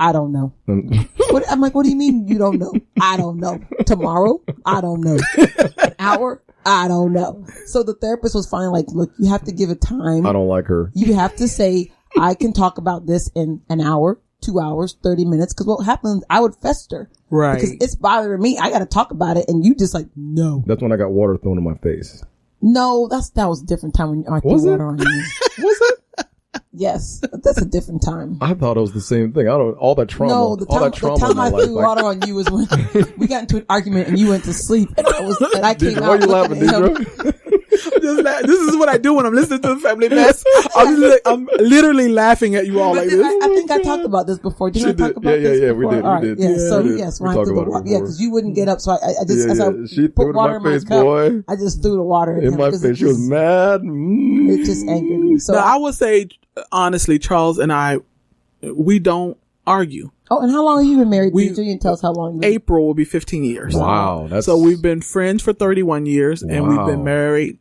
I don't know. I'm like, what do you mean you don't know? I don't know. Tomorrow? I don't know. An hour? I don't know. So the therapist was finally like, look, you have to give it time. I don't like her. You have to say, I can talk about this in an hour, 2 hours, 30 minutes. Because what happens, I would fester. Right. Because it's bothering me. I got to talk about it. And you just like, no. That's when I got water thrown in my face. No, that was a different time when I threw water on you. Was it? Yes, that's a different time. I thought it was the same thing. I don't. All that trauma. No, the time I threw water on you was when we got into an argument and you went to sleep, and I came out. Why are you laughing, Diedre? This is what I do when I'm listening to the Family Mess. I'm literally laughing at you all like this. I think I talked about this before. Didn't I talk about this before? We did. All right, we did. yeah. So did. yes, when I threw the water, because you wouldn't get up, so I just as I she put threw water it in my my face, cup, boy. I just threw the water In my face. She was mad. It just angered me. So I would say, honestly, Charles and I, we don't argue. Oh, and how long have you been married? You can tell us how long. April will be 15 years. Wow. So we've been friends for 31 years, and we've been married.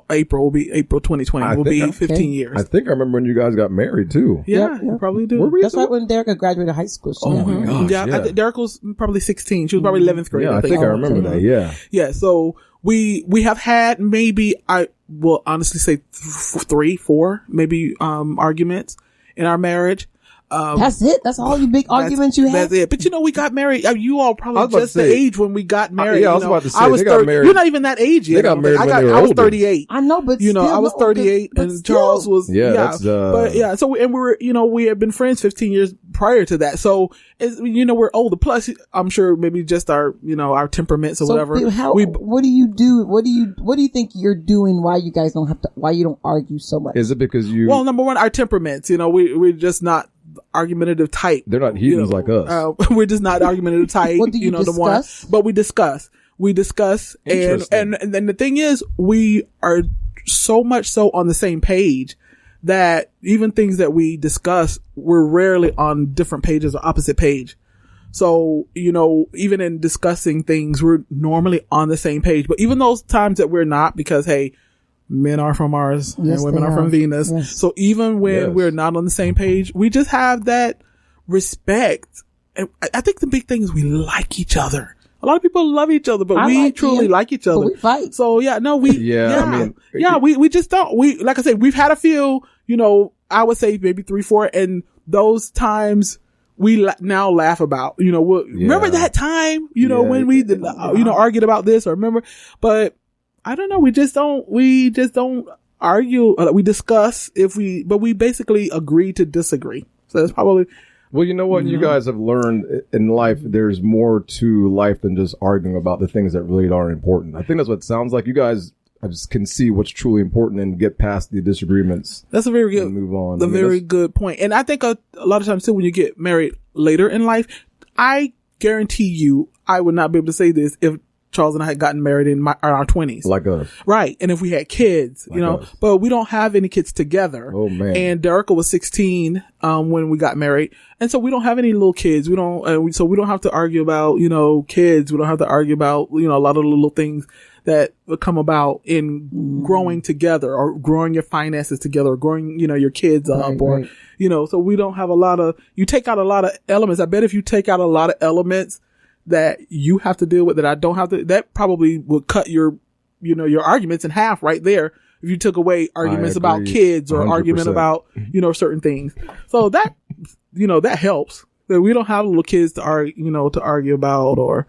April 2020 will be 15 years. I think I remember when you guys got married too. Yeah, you probably do. That's right when Derek graduated high school. Oh my gosh. Yeah, I think Derek was probably 16. She was probably 11th grade. Yeah, I think I remember that. Yeah. Yeah. So we have had maybe, I will honestly say 3, 4 maybe arguments in our marriage. That's it. That's all you big arguments you had. That's it. But we got married. You all probably just the age when we got married. I was about to say they got married. You're not even that age yet. They got married when they were I was older. 38. I know, but still, I was 38 and still. Charles was but yeah. So and we had been friends 15 years prior to that. So we're older. Plus, I'm sure maybe just our our temperaments or whatever. What do you do? What do you think you're doing? Why you guys don't have to? Why you don't argue so much? Is it because you? Well, number one, our temperaments. We're just not argumentative type. They're not heathens like us. We're just not argumentative type. What do you discuss? But we discuss, and then the thing is, we are so much so on the same page that even things that we discuss, we're rarely on different pages or opposite page. So, even in discussing things, we're normally on the same page. But even those times that we're not, because hey, men are from Mars and women are from Venus. Yes. So even when we're not on the same page, we just have that respect. And I think the big thing is we like each other. A lot of people love each other, but we truly like each other. But we fight. So we just don't. Like I said, we've had a few, I would say maybe 3, 4, and those times we now laugh about, remember that time, when we, argued about this, or remember, but I don't know. We just don't argue. We discuss but we basically agree to disagree. So that's probably. Well, you know what? You guys have learned in life, there's more to life than just arguing about the things that really aren't important. I think that's what it sounds like. You guys can see what's truly important and get past the disagreements. That's a very good, and move on. Very good point. And I think a lot of times too, when you get married later in life, I guarantee you, I would not be able to say this if Charles and I had gotten married in our 20s. Like us. Right. And if we had kids, but we don't have any kids together. Oh man. And Derica was 16, when we got married. And so we don't have any little kids. We don't, so we don't have to argue about, kids. We don't have to argue about, a lot of the little things that would come about in growing together or growing your finances together or growing, your kids up or, so we don't have you take out a lot of elements. I bet if you take out a lot of elements that you have to deal with that I don't have to, that probably would cut your arguments in half right there. If you took away arguments about kids or 100%. Argument about, certain things. So that, that helps that we don't have little kids to argue about, or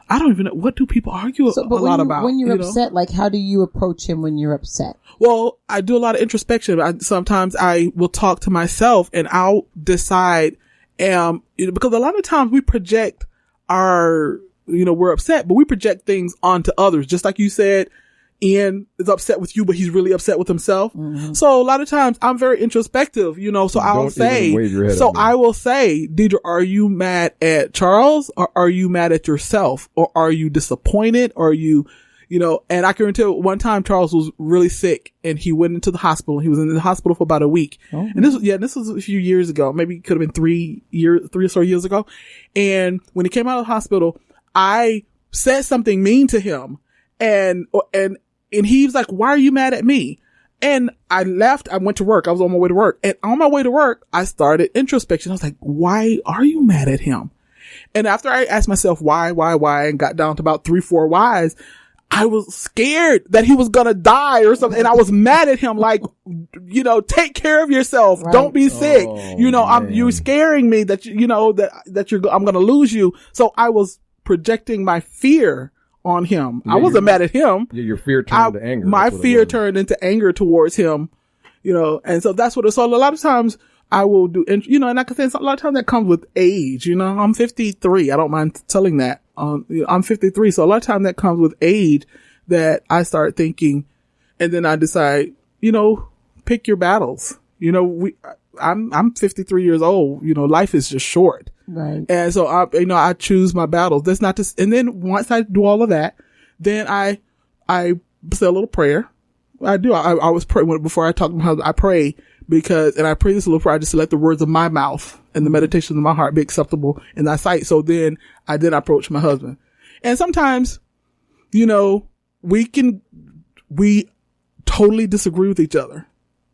I don't even know. What do people argue about? When you're upset, like how do you approach him when you're upset? Well, I do a lot of introspection. Sometimes I will talk to myself and I'll decide, because a lot of times we project we're upset, but we project things onto others. Just like you said, Ian is upset with you, but he's really upset with himself. Mm-hmm. So a lot of times I'm very introspective, so I will say, Diedre, are you mad at Charles or are you mad at yourself or are you disappointed or are you, and I can tell one time Charles was really sick and he went into the hospital. He was in the hospital for about a week. Oh. And this was a few years ago. Maybe it could have been 3 or so years ago. And when he came out of the hospital, I said something mean to him and he was like, why are you mad at me? And I left, I went to work. I was on my way to work. And on my way to work, I started introspection. I was like, why are you mad at him? And after I asked myself why, and got down to about 3-4 whys, I was scared that he was gonna die or something. And I was mad at him, like, take care of yourself. Right. Don't be sick. You're scaring me that, I'm gonna lose you. So I was projecting my fear on him. I wasn't mad at him. Yeah, your fear turned into anger. My fear turned into anger towards him, and so that's what it's all. A lot of times I will do, and like I said, a lot of times that comes with age. I'm 53. I don't mind telling that. I'm 53. So a lot of times that comes with age that I start thinking, and then I decide, pick your battles. I'm 53 years old. Life is just short. Right. And so I choose my battles. That's not just, and then once I do all of that, then I say a little prayer. I do. I always pray before I talk to my husband. I pray and I pray this little prayer. I just let the words of my mouth and the meditations of my heart be acceptable in thy sight. So then I approach my husband. And sometimes, we totally disagree with each other,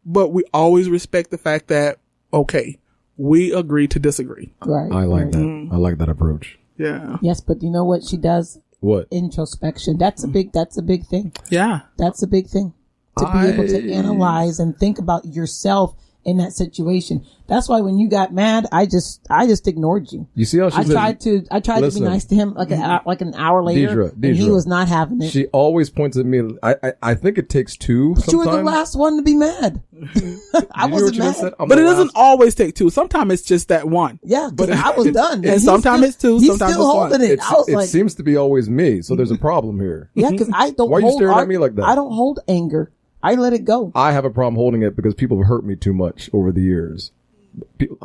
but we always respect the fact that, okay, we agree to disagree. Right. I like that. Mm-hmm. I like that approach. Yeah. Yes, but you know what she does? What? Introspection. That's a big thing. Yeah. That's a big thing. To be able to analyze and think about yourself in that situation. That's why when you got mad, I just ignored you. You see how she I tried to be nice to him like an hour later, Deidre, and he was not having it. She always points at me. I think it takes two. But you were the last one to be mad. I wasn't mad. But it doesn't always take two. Sometimes it's just that one. Yeah, but I was done. And sometimes it's two. He's sometimes still holding it. It seems to be always me. So there's a problem here. Yeah, because I don't. Why are you staring at me like that? I don't hold anger. I let it go. I have a problem holding it because people have hurt me too much over the years.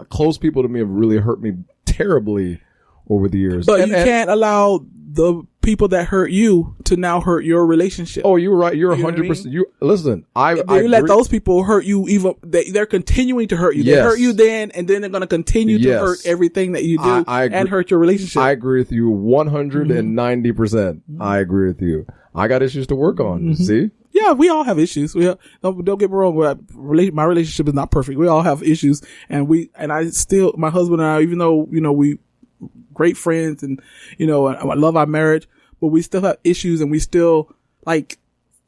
Close people to me have really hurt me terribly over the years. But you can't allow the people that hurt you to now hurt your relationship. Oh, you're right. You're 100%. You listen. I let those people hurt you. Even they're continuing to hurt you. They hurt you then, and then they're going to continue to hurt everything that you do and hurt your relationship. I agree with you 190%. I agree with you. I got issues to work on. See. Yeah, we all have issues. Don't get me wrong. My relationship is not perfect. We all have issues, and I still, my husband and I, even though, we great friends and, I love our marriage, but we still have issues, and we still, like,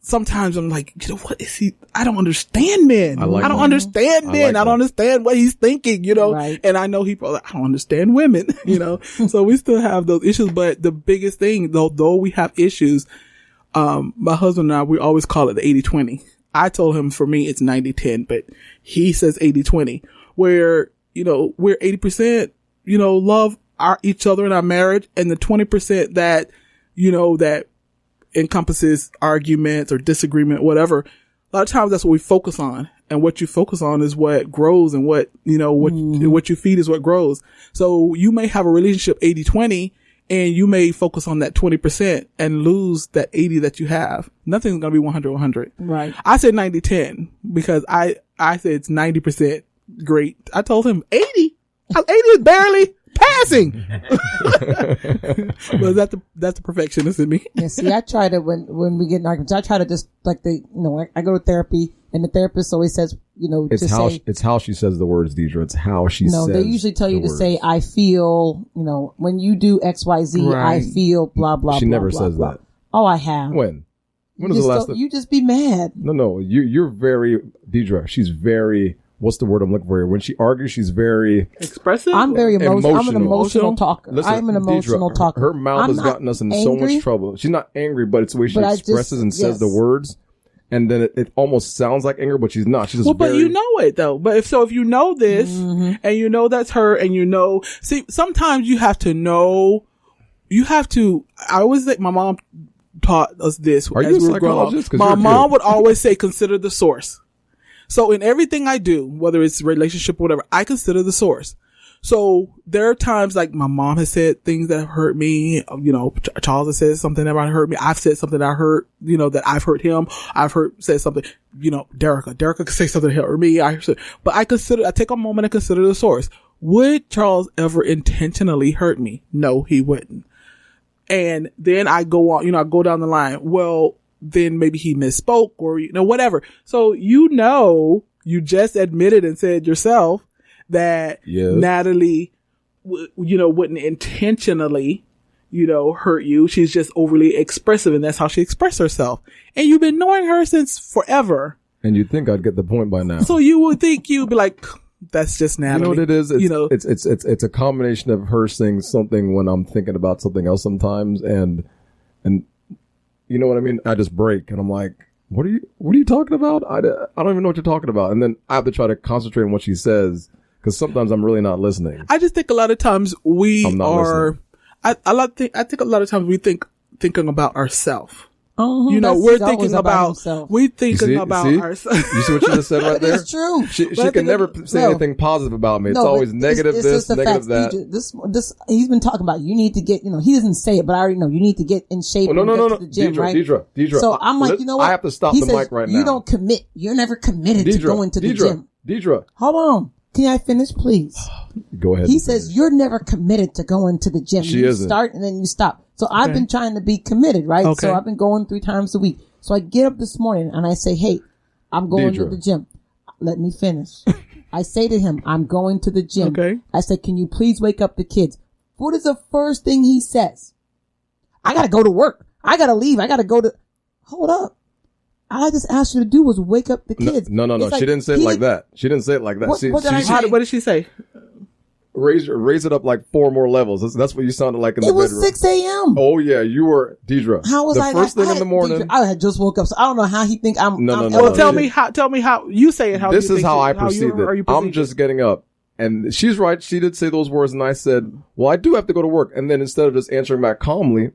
sometimes I'm like, what is he? I don't understand men. I don't understand men. I don't understand what he's thinking, Right. And I know people, I don't understand women, so we still have those issues, but the biggest thing, though we have issues, my husband and I, we always call it the 80-20. I told him for me it's 90-10, but he says 80-20, where, we're 80%, love each other in our marriage, and the 20% that, that encompasses arguments or disagreement, whatever. A lot of times that's what we focus on, and what you focus on is what grows, and what you feed is what grows. So you may have a relationship 80-20, and you may focus on that 20% and lose that 80 that you have. Nothing's going to be 100-100. Right. I said 90-10 because I said it's 90% great. I told him 80. 80 is barely passing. But that's the perfectionist in me. Yeah, see, I try to, when we get in arguments, I try to just, like, I go to therapy, and the therapist always says, it's how she says the words, Deidre. It's how she says. No, they usually tell you to say, I feel, when you do X, Y, Z, right. I feel blah, blah, she blah, never blah, says blah. that. Oh, I have. When was the last time? You just be mad. No, you're very, Deidre, she's very, what's the word I'm looking for here? When she argues, she's very expressive. I'm very emotional. I'm an emotional talker. Listen, I'm an emotional Deidre, talker. Her mouth has gotten us in so much trouble. She's not angry, but it's the way she expresses and says the words. And then it almost sounds like anger, but she's not. She's just but you know it though. But if you know this, and you know that's her, and see, sometimes you have to know. I always think my mom taught us this. Are you a psychologist? My mom would always say, consider the source. So in everything I do, whether it's relationship or whatever, I consider the source. So there are times like my mom has said things that hurt me. Charles has said something that hurt me. I've said something that I hurt, that I've hurt him. Said something, Derica could say something that hurt me. But I take a moment and consider the source. Would Charles ever intentionally hurt me? No, he wouldn't. And then I go on, I go down the line. Well, then maybe he misspoke or, whatever. So, you just admitted and said yourself that Nathalie, wouldn't intentionally, hurt you. She's just overly expressive, and that's how she expressed herself. And you've been knowing her since forever. And you'd think I'd get the point by now. So you would think you'd be like, that's just Nathalie. You know what it is? It's a combination of her saying something when I'm thinking about something else sometimes, and you know what I mean? I just break, and I'm like, what are you talking about? I don't even know what you're talking about. And then I have to try to concentrate on what she says, because sometimes I'm really not listening. I just think a lot of times I'm not listening. I think a lot of times we thinking about ourselves. Uh-huh, we're thinking about ourselves. You see what she just said right there? It's true. She can never say anything positive about me. It's always negative this, negative that. He's been talking about, you need to get, he doesn't say it, but I already know, you need to get in shape and get to the gym, right? Deidre. So I'm like, you know what? I have to stop the mic right now. You don't commit. You're never committed to going to the gym. Deidre. Hold on. Can I finish, please? Go ahead. He says you're never committed to going to the gym. She you isn't. Start and then you stop. So I've been trying to be committed, right? Okay. So I've been going 3 times a week. So I get up this morning and I say, hey, I'm going to the gym. Let me finish. I say to him, I'm going to the gym. Okay. I said, can you please wake up the kids? What is the first thing he says? I got to go to work. I got to leave. I got to go to... Hold up. All I just asked you to do was wake up the kids. No. Like, she didn't say it like that. She didn't say it like that. What did she say? Raise it up like 4 more levels. That's what you sounded like in the bedroom. It was 6 a.m. Oh yeah, you were Deidre. How was the first thing in the morning? Deidre, I had just woke up, so I don't know how he think I'm. No. Well, tell me how you say it. How this you is think how it, I how perceive it. I'm just getting up, and she's right. She did say those words, and I said, "Well, I do have to go to work." And then instead of just answering back calmly,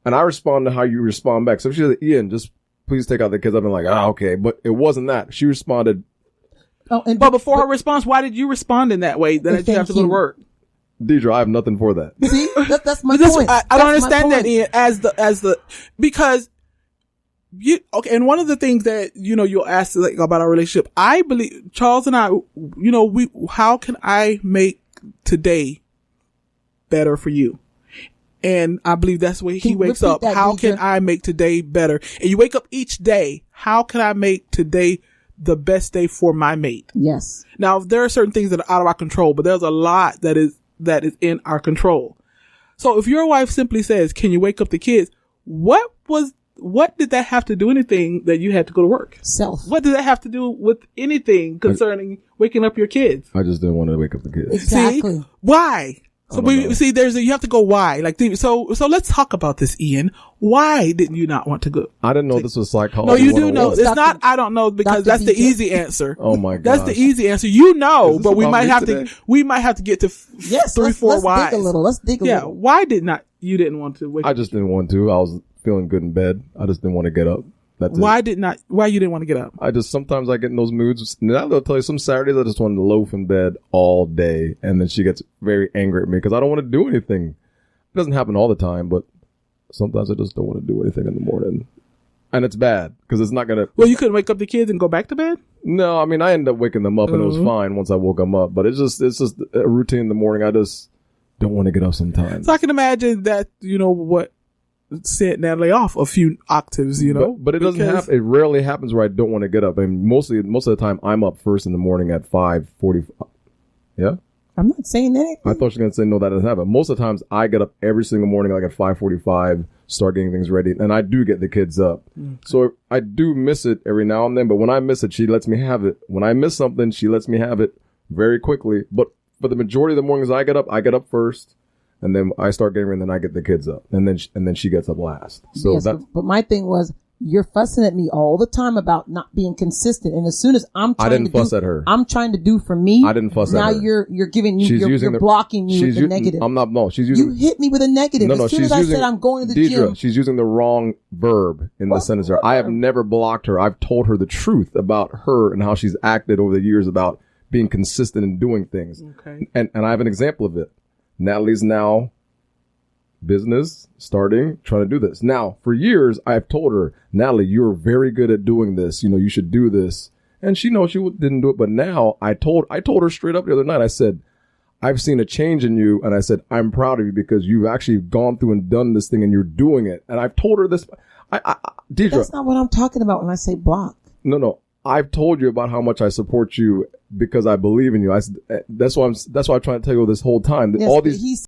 and I respond to how you respond back. So if she said, "Ian, just please take out the kids," I've been like, okay, but it wasn't that. She responded. But before her response, why did you respond in that way? That you have to go to work. Deidre, I have nothing for that. See, that's my point. I don't understand that, Ian, because and one of the things that, you'll ask like about our relationship, I believe Charles and I, how can I make today better for you? And I believe that's the way he wakes up. How can I make today better? And you wake up each day. How can I make today the best day for my mate? Yes. Now, there are certain things that are out of our control, but there's a lot that is in our control. So if your wife simply says, can you wake up the kids? What did that have to do anything that you had to go to work? Self. What did that have to do with anything concerning waking up your kids? I just didn't want to wake up the kids. Exactly. See? Why? So you have to go why. So let's talk about this, Ian. Why didn't you not want to go? I didn't know this was psychology. No, you do know. It's not, I don't know, because that's the easy answer. Oh my God. That's the easy answer. But we might have to get to 3-4 whys. Let's dig a little. Yeah. Why you didn't want to wake up? I just didn't want to. I was feeling good in bed. I just didn't want to get up. That's why you didn't want to get up? Sometimes I get in those moods. Now they'll tell you some Saturdays I just want to loaf in bed all day. And then she gets very angry at me because I don't want to do anything. It doesn't happen all the time, but sometimes I just don't want to do anything in the morning. And it's bad because it's not going to. Well, you couldn't wake up the kids and go back to bed? No, I mean, I ended up waking them up and it was fine once I woke them up. But it's just a routine in the morning. I just don't want to get up sometimes. So I can imagine that, what sent Nathalie off a few octaves, But it doesn't happen. It rarely happens where I don't want to get up. I mean, most of the time I'm up first in the morning at 5:45. Yeah? I'm not saying anything. I thought she was going to say no, that doesn't happen. Most of the times I get up every single morning like at 5:45, start getting things ready, and I do get the kids up. Okay. So I do miss it every now and then, but when I miss it, she lets me have it. When I miss something, she lets me have it very quickly. But for the majority of the mornings I get up first. And then I start getting ready, and then I get the kids up, and then she gets up last. So yes, but my thing was, you're fussing at me all the time about not being consistent, and as soon as I'm trying I'm trying to do for me. I didn't fuss at her. Now you're giving me, you're blocking me with the negative. I'm not. No, she's using. You hit me with a negative. As soon as I said I'm going to the gym, she's using the wrong verb in the sentence there. I have never blocked her. I've told her the truth about her and how she's acted over the years about being consistent in doing things. Okay. And I have an example of it. Nathalie's now business trying to do this. Now, for years, I've told her, Nathalie, you're very good at doing this. You should do this. And she knows she didn't do it. But now I told her straight up the other night, I said, I've seen a change in you. And I said, I'm proud of you because you've actually gone through and done this thing and you're doing it. And I've told her this. Deidre, That's not what I'm talking about when I say block. No. I've told you about how much I support you because I believe in you. That's why I'm trying to tell you this whole time. Yes, All these. He's